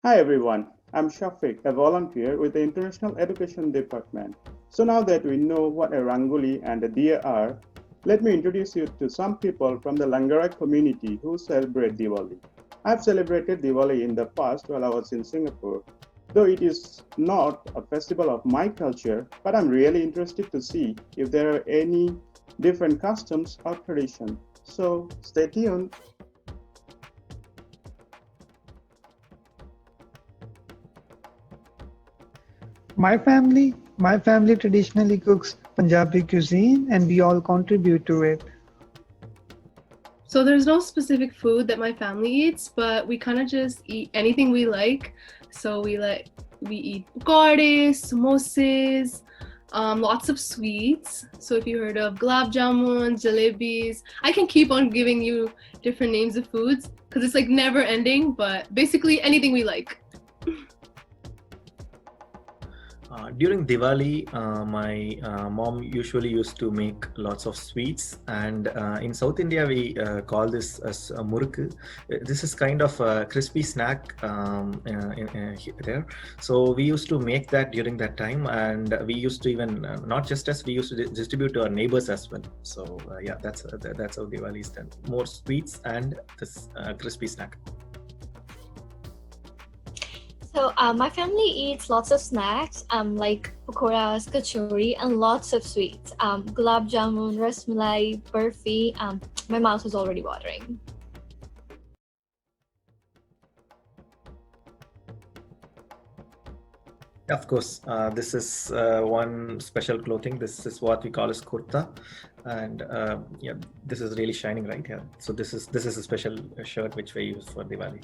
Hi everyone, I'm Shafiq, a volunteer with the International Education Department. So now that we know what a Rangoli and a Diya are, let me introduce you to some people from the Langara community who celebrate Diwali. I've celebrated Diwali in the past while I was in Singapore, though it is not a festival of my culture, but I'm really interested to see if there are any different customs or traditions. So stay tuned. My family traditionally cooks Punjabi cuisine and we all contribute to it. So there's no specific food that my family eats, but we kind of just eat anything we like. So we eat pakoras, samosas, lots of sweets. So if you heard of gulab jamun, jalebis, I can keep on giving you different names of foods because it's like never ending. But basically anything we like. During Diwali, my mom usually used to make lots of sweets, and in South India we call this as muruk. This is kind of a crispy snack there. So we used to make that during that time, and we used to even not just us, we used to distribute to our neighbors as well. So yeah, that's how Diwali is done. More sweets and this crispy snack. So my family eats lots of snacks, like pakoras, kachori, and lots of sweets. Gulab jamun, rasmalai, burfi. My mouth is already watering. Of course, this is one special clothing. This is what we call as kurta, and yeah, this is really shining right here. So this is a special shirt which we use for Diwali.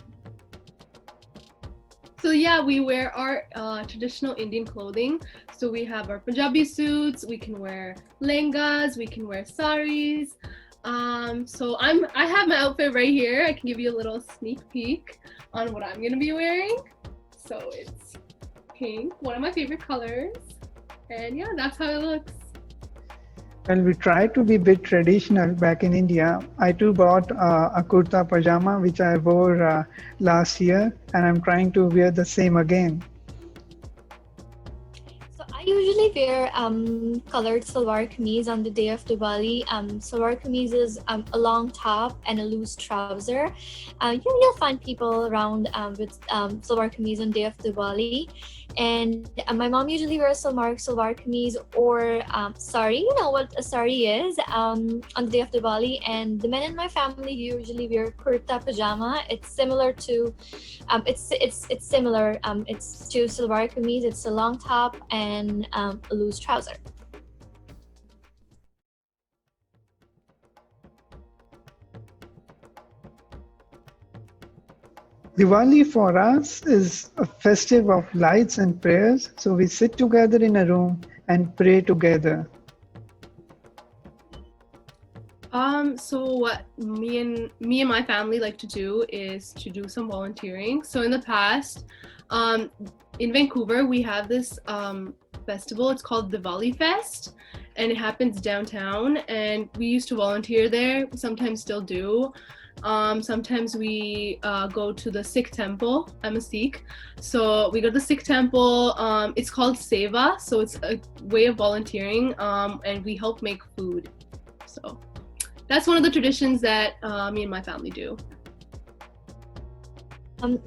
So yeah, we wear our traditional Indian clothing. So we have our Punjabi suits. We can wear lehengas. We can wear saris. I have my outfit right here. I can give you a little sneak peek on what I'm gonna be wearing. So it's pink, one of my favorite colors, and yeah, that's how it looks. Well, we try to be a bit traditional back in India. I too bought a kurta pajama which I wore last year and I'm trying to wear the same again. So I usually wear colored salwar kameez on the day of Diwali. Salwar kameez is a long top and a loose trouser. You'll find people around with salwar kameez on day of Diwali. And my mom usually wears salwar kameez or sari. You know what a sari is on the day of Diwali. And the men in my family usually wear kurta pajama. It's similar to it's similar. It's to salwar kameez. It's a long top and a loose trouser. Diwali for us is a festive of lights and prayers, so we sit together in a room and pray together. So what me and my family like to do is to do some volunteering. So in the past, in Vancouver, we have this festival. It's called Diwali Fest, and it happens downtown. And we used to volunteer there. We sometimes still do. Sometimes we go to the Sikh temple. I'm a Sikh, so we go to the Sikh temple. It's called Seva, so it's a way of volunteering, and we help make food. So that's one of the traditions that me and my family do.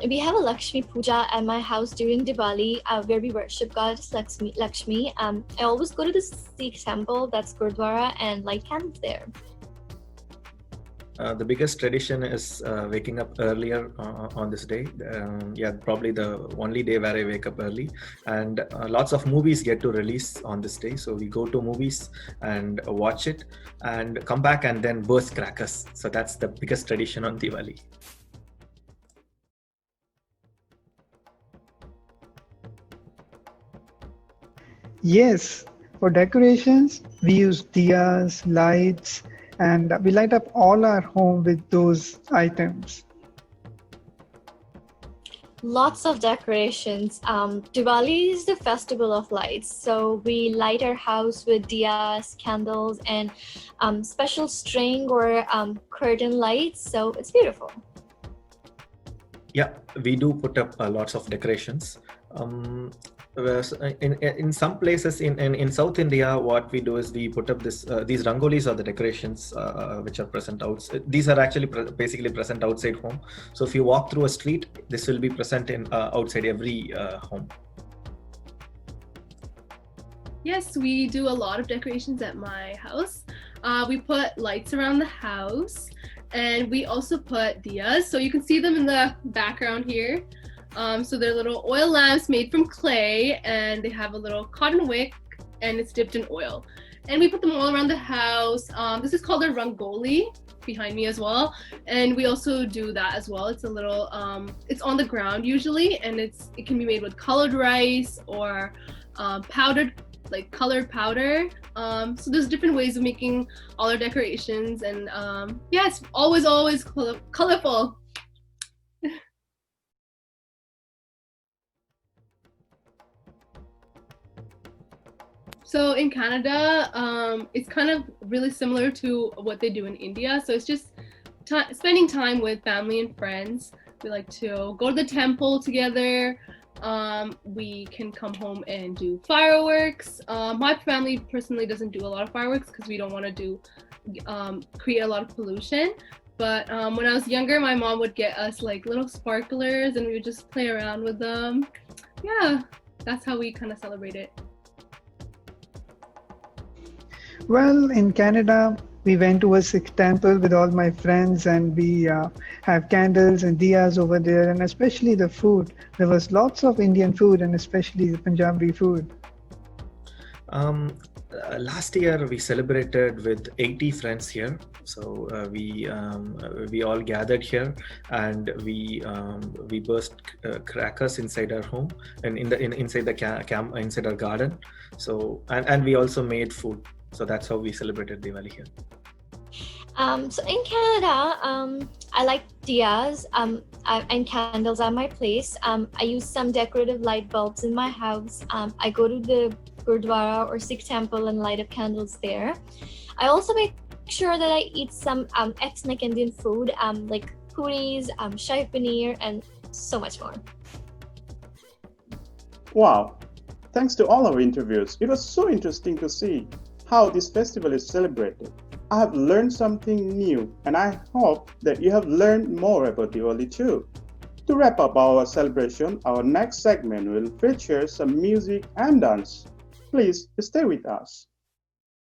We have a Lakshmi Puja at my house during Diwali where we worship Goddess Lakshmi. I always go to the Sikh temple, that's Gurdwara, and light candles there. The biggest tradition is waking up earlier on this day. Yeah, probably the only day where I wake up early. And lots of movies get to release on this day. So we go to movies and watch it and come back and then burst crackers. So that's the biggest tradition on Diwali. Yes, for decorations, we use diyas, lights, and we light up all our home with those items. Lots of decorations. Diwali is the festival of lights, so we light our house with diyas, candles, and special string or curtain lights. So it's beautiful. Yeah, we do put up lots of decorations. In some places in South India, what we do is we put up these rangolis or the decorations which are present outside. These are actually basically present outside home. So if you walk through a street, this will be present in outside every home. Yes, we do a lot of decorations at my house. We put lights around the house, and we also put diyas. So you can see them in the background here. So they're little oil lamps made from clay, and they have a little cotton wick, and it's dipped in oil. And we put them all around the house. This is called a rangoli behind me as well. And we also do that as well. It's a little, it's on the ground usually, and it can be made with colored rice or powdered, like colored powder. So there's different ways of making all our decorations, and yes, always colorful. So in Canada, it's kind of really similar to what they do in India. So it's just spending time with family and friends. We like to go to the temple together. We can come home and do fireworks. My family personally doesn't do a lot of fireworks because we don't want to create a lot of pollution. But when I was younger, my mom would get us like little sparklers, and we would just play around with them. Yeah, that's how we kind of celebrate it. Well, in Canada, we went to a Sikh temple with all my friends, and we have candles and diyas over there, and especially the food. There was lots of Indian food, and especially the Punjabi food. Last year we celebrated with 80 friends here. So we all gathered here, and we burst crackers inside our home and inside our garden. So and we also made food. So that's how we celebrated Diwali here. So in Canada, I like diyas and candles at my place. I use some decorative light bulbs in my house. I go to the Gurdwara or Sikh temple and light up candles there. I also make sure that I eat some ethnic Indian food like puris, shahi paneer, and so much more. Wow, thanks to all our interviews. It was so interesting to see how this festival is celebrated. I have learned something new, and I hope that you have learned more about Diwali too. To wrap up our celebration, our next segment will feature some music and dance. Please stay with us.